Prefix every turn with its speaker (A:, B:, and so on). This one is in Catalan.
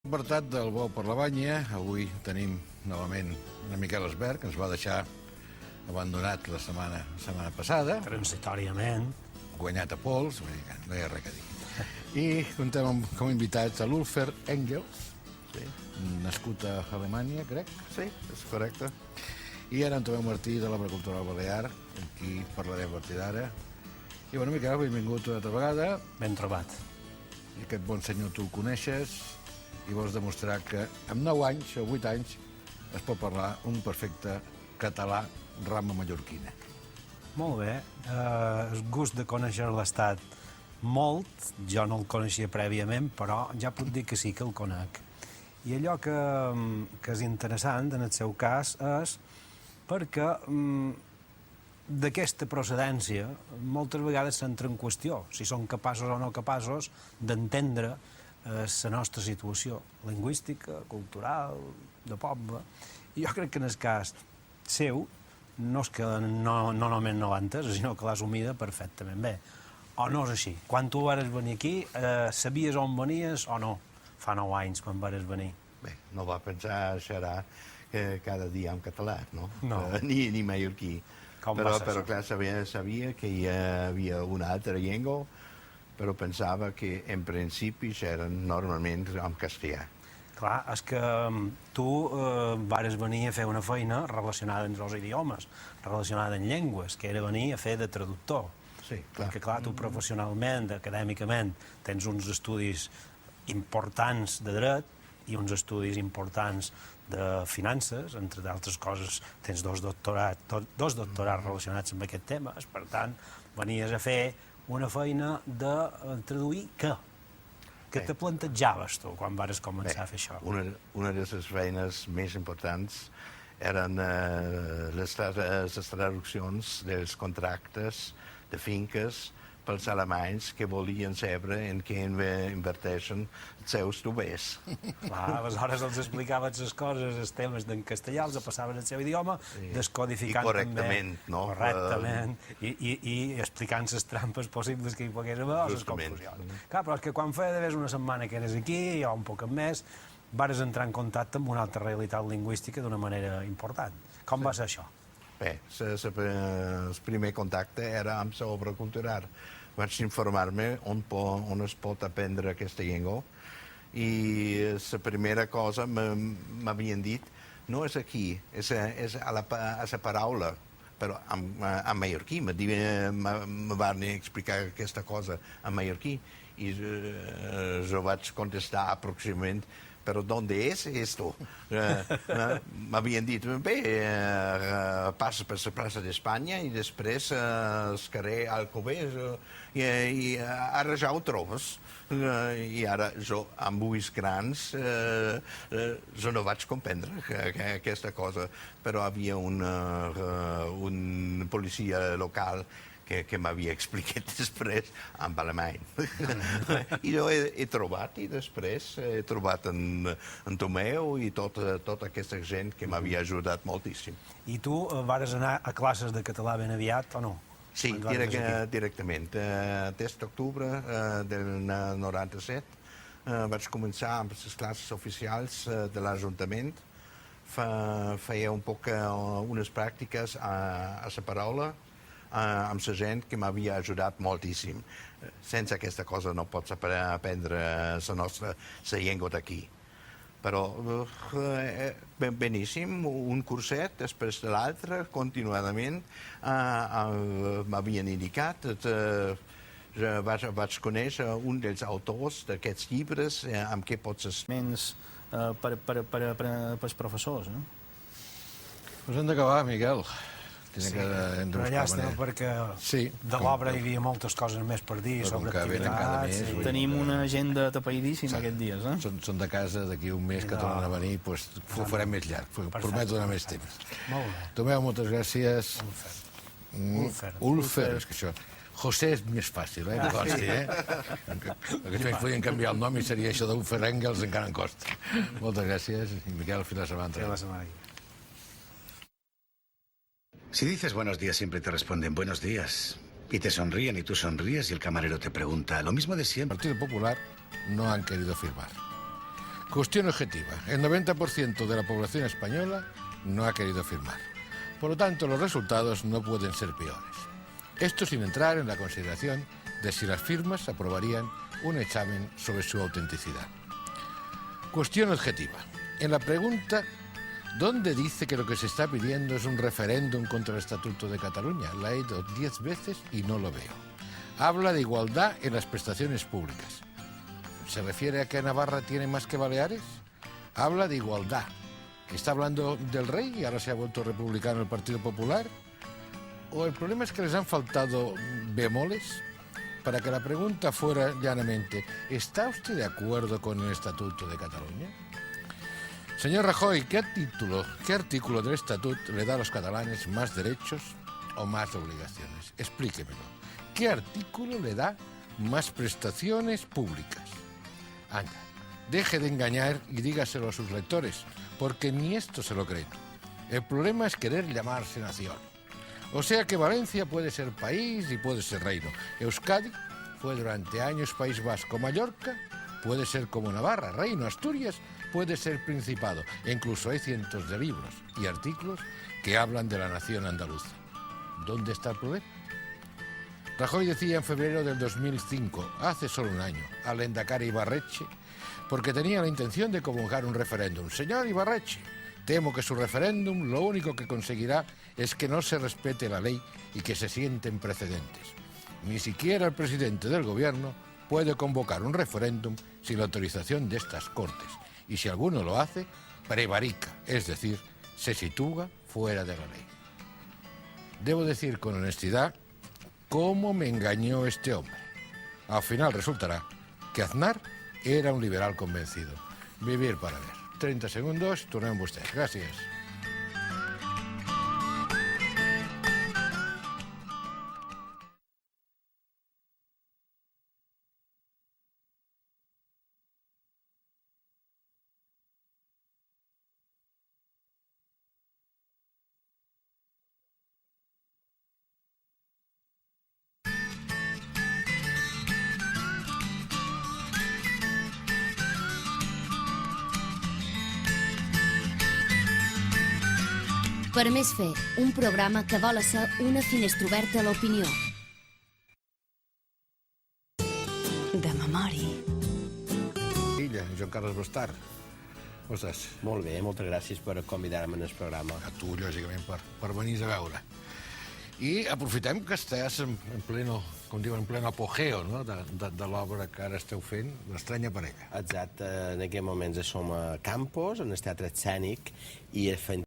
A: Apartat del Bou per la Banya, avui tenim novament en Miquel Esbert, que ens va deixar abandonat la setmana passada.
B: Transitòriament.
A: Guanyat a pols, vull dir que no hi ha res a dir. I contem com invitats a l'Ulfer Engels, nascut a Alemanya, crec.
C: Sí, és correcte.
A: I ara en Tomeu Martí, de l'Obra Cultural Balear, amb qui parlarem a partir d'ara. I bueno, Miquel, benvingut una altra vegada.
B: Ben trobat.
A: I aquest bon senyor tu el coneixes i vols demostrar que amb 9 anys o 8 anys es pot parlar un perfecte català rama mallorquina.
B: Molt bé. El gust de conèixer l'Estat molt. Jo no el coneixia prèviament, però ja puc dir que sí que el conec. I allò que és interessant en el seu cas és perquè d'aquesta procedència moltes vegades s'entra en qüestió si són capaços o no capaços d'entendre la nostra situació lingüística, cultural, de poble. I jo crec que en el cas seu no és que no només no l'ha entès, sinó que l'ha assumida perfectament bé. O no és així? Quan tu vas venir aquí, sabies on venies o no? Fa 9 anys, quan vas venir.
C: Bé, no va pensar serà que cada dia en català, no?
B: No.
C: Ni mallorquí.
B: Com va ser
C: però
B: això?
C: clar, sabia que hi havia una altra llengua, però pensava que en principi eren normalment en castellà.
B: Clar, és que tu vares venir a fer una feina relacionada amb els idiomes, relacionada amb llengües, que era venir a fer de traductor.
C: Sí, clar.
B: Perquè, clar, tu professionalment, acadèmicament, tens uns estudis importants de dret i uns estudis importants de finances, entre d'altres coses, tens dos doctorats relacionats amb aquest tema. Per tant, venies a fer una feina de traduir què? Què te plantejaves tu quan vas començar a fer això?
C: Una de les feines més importants eren les traduccions dels contractes de finques pels alemanys que volien saber en què inverteixen els seus tubers.
B: Clar, aleshores els explicaves les coses, els temes d'en castellà, els passaven al seu idioma, descodificant
C: I correctament,
B: també,
C: no?
B: Correctament, i explicant les trampes possibles que hi pogués haver o les confusions. Clar, però és que quan feia d'haver una setmana que eres aquí, o un poc més, vares entrar en contacte amb una altra realitat lingüística d'una manera important. Com va ser això?
C: Bé, el primer contacte era amb l'obra cultural. Vaig informar-me on es pot aprendre aquesta llengua i la primera cosa m'havien dit no és aquí, és a la paraula, però en mallorquí. Me van explicar aquesta cosa en mallorquí i jo vaig contestar aproximadament però ¿dónde es esto? M'havien dit, bé, passa per la plaça d'Espanya i després el carrer Alcover i ara ja ho trobes. I ara jo, amb ulls grans, jo no vaig comprendre aquesta cosa, però hi havia un policia local que m'havia explicat després en alemany. I jo he trobat, i després he trobat en Tomeu i tota aquesta gent que m'havia ajudat moltíssim.
B: I tu vares anar a classes de català ben aviat o no?
C: Sí, directament. Des d'octubre del 97 vaig començar amb les classes oficials de l'Ajuntament. Feia un poc unes pràctiques a la paraula, amb la gent que m'havia ajudat moltíssim. Sense aquesta cosa no pots aprendre la llengua d'aquí. Però beníssim, un curset després de l'altre, continuadament, m'havien indicat. Vaig conèixer un dels autors d'aquests llibres amb què pots...
D: pels professors, no?
A: Pues hem d'acabar, Miquel.
B: Però llàstima perquè de l'obra hi havia moltes coses més per dir sobre activitats.
D: Tenim una agenda tapaïdíssima aquests dies, eh?
A: Són de casa, d'aquí un mes que tornen a venir, doncs ho farem més llarg, prometo donar més temps.
B: Molt bé.
A: Tomeu, moltes gràcies.
B: Ulfer.
A: És que això... José és més fàcil, que consti, Aquests podien canviar el nom i seria això d'Ulfer Engels, encara en costa. Moltes gràcies, i Miquel, fins la setmana.
B: Fins la setmana.
E: Si dices buenos días, siempre te responden buenos días. Y te sonríen y tú sonríes y el camarero te pregunta lo mismo de siempre.
A: El Partido Popular no han querido firmar. Cuestión objetiva. El 90% de la población española no ha querido firmar. Por lo tanto, los resultados no pueden ser peores. Esto sin entrar en la consideración de si las firmas aprobarían un examen sobre su autenticidad. Cuestión objetiva. En la pregunta, ¿dónde dice que lo que se está pidiendo es un referéndum contra el Estatuto de Cataluña? La he ido 10 veces y no lo veo. Habla de igualdad en las prestaciones públicas. ¿Se refiere a que Navarra tiene más que Baleares? Habla de igualdad. ¿Está hablando del rey y ahora se ha vuelto republicano el Partido Popular? ¿O el problema es que les han faltado bemoles? Para que la pregunta fuera llanamente, ¿está usted de acuerdo con el Estatuto de Cataluña? Señor Rajoy, ¿qué artículo del Estatuto le da a los catalanes más derechos o más obligaciones? Explíquemelo. ¿Qué artículo le da más prestaciones públicas? Anda, deje de engañar y dígaselo a sus lectores, porque ni esto se lo creen. El problema es querer llamarse nación. O sea que Valencia puede ser país y puede ser reino. Euskadi fue durante años País Vasco. Mallorca puede ser como Navarra, reino. Asturias puede ser principado. E incluso hay cientos de libros y artículos que hablan de la nación andaluza. ¿Dónde está el problema? Rajoy decía en febrero del 2005, hace solo un año, al Endacari Ibarretxe, porque tenía la intención de convocar un referéndum. Señor Ibarretxe, temo que su referéndum lo único que conseguirá es que no se respete la ley y que se sienten precedentes. Ni siquiera el presidente del gobierno puede convocar un referéndum sin la autorización de estas Cortes. Y si alguno lo hace, prevarica, es decir, se sitúa fuera de la ley. Debo decir con honestidad cómo me engañó este hombre. Al final resultará que Aznar era un liberal convencido. Vivir para ver. 30 segundos, tornem vostès. Gràcies.
F: Per més fer, un programa que vol ser una finestra oberta a l'opinió. De memòria.
A: Illa, Joan Carles Bostar. Com estàs?
G: Molt bé, moltes gràcies per convidar-me en el programa.
A: A tu, lògicament, per venir a veure. I aprofitem que estàs en pleno, com diuen, en pleno apogeo, no?, de l'obra que ara esteu fent, l'Estranya parella.
G: Exacte, en aquests moments som a Campos, en el teatre escènic, i fent